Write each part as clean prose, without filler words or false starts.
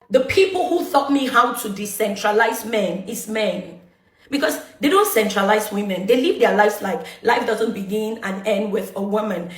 The people who taught me how to decentralize men is men. Because they don't centralize women. They live their lives like life doesn't begin and end with a woman.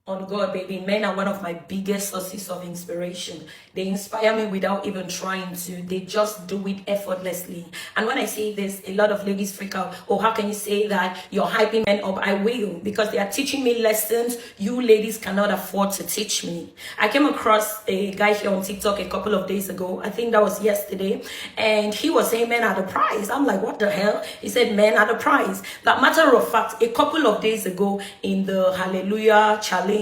On God, baby, men are one of my biggest sources of inspiration. They inspire me without even trying to. They just do it effortlessly. And when I say this, a lot of ladies freak out. Oh, how can you say that? You're hyping men up. I will, because they are teaching me lessons you ladies cannot afford to teach me. I came across a guy here on TikTok a couple of days ago. I think that was yesterday. And he was saying men are the prize. I'm like, what the hell? He said men are the prize. That matter of fact, a couple of days ago in the Hallelujah Challenge,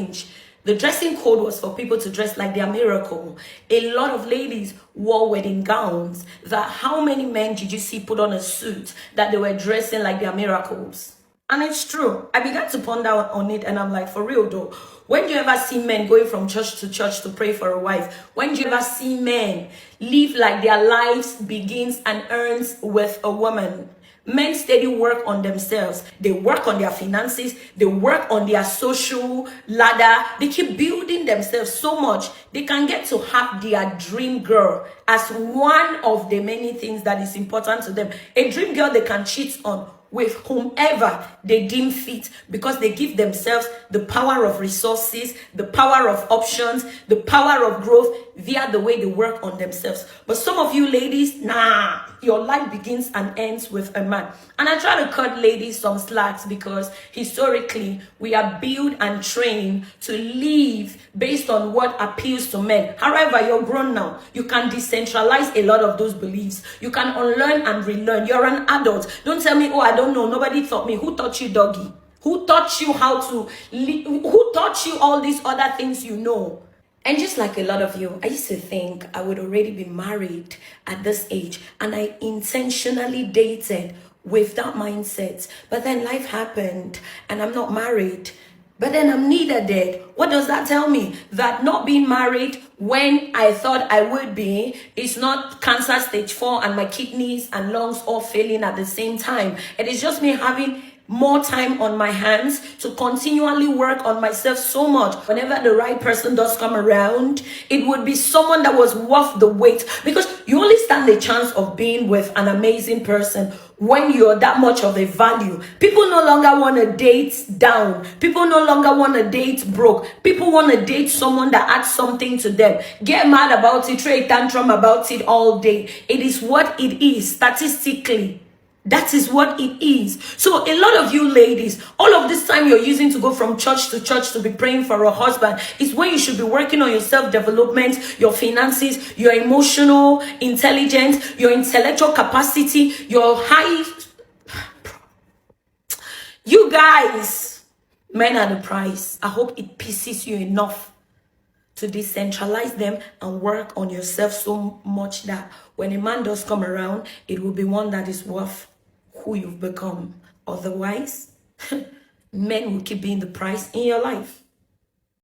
the dressing code was for people to dress like their miracle. A lot of ladies wore wedding gowns. That how many men did you see put on a suit that they were dressing like their miracles? And it's true. I began to ponder on it, and I'm like, for real though, when do you ever see men going from church to pray for a wife? When do you ever see men live like their lives begins and ends with a woman? Men steady work on themselves. They work on their finances. They work on their social ladder. They keep building themselves so much they can get to have their dream girl as one of the many things that is important to them. A dream girl they can cheat on with whomever they deem fit, because they give themselves the power of resources, the power of options, the power of growth via the way they work on themselves. But some of you ladies, nah, your life begins and ends with a man. And I try to cut ladies some slacks, because historically we are built and trained to live based on what appeals to men. However, you're grown now. You can decentralize a lot of those beliefs. You can unlearn and relearn. You're an adult. Don't tell me, oh, I don't know. Nobody taught me. Who taught you, doggy? Who taught you how to live? Who taught you all these other things you know? And just like a lot of you, I used to think I would already be married at this age. And I intentionally dated with that mindset. But then life happened and I'm not married. But then I'm neither dead. What does that tell me? That not being married when I thought I would be is not cancer stage 4 and my kidneys and lungs all failing at the same time. It is just me having more time on my hands to continually work on myself so much. Whenever the right person does come around, it would be someone that was worth the wait, because you only stand a chance of being with an amazing person when you're that much of a value. People no longer want to date down. People no longer want to date broke. People want to date someone that adds something to them. Get mad about it, throw a tantrum about it all day. It is what it is statistically. That is what it is. So a lot of you ladies, all of this time you're using to go from church to be praying for a husband is when you should be working on your self-development, your finances, your emotional intelligence, your intellectual capacity, your high... You guys, men are the prize. I hope it pisses you enough to decentralize them and work on yourself so much that when a man does come around, it will be one that is worth who you've become. Otherwise, men will keep being the price in your life.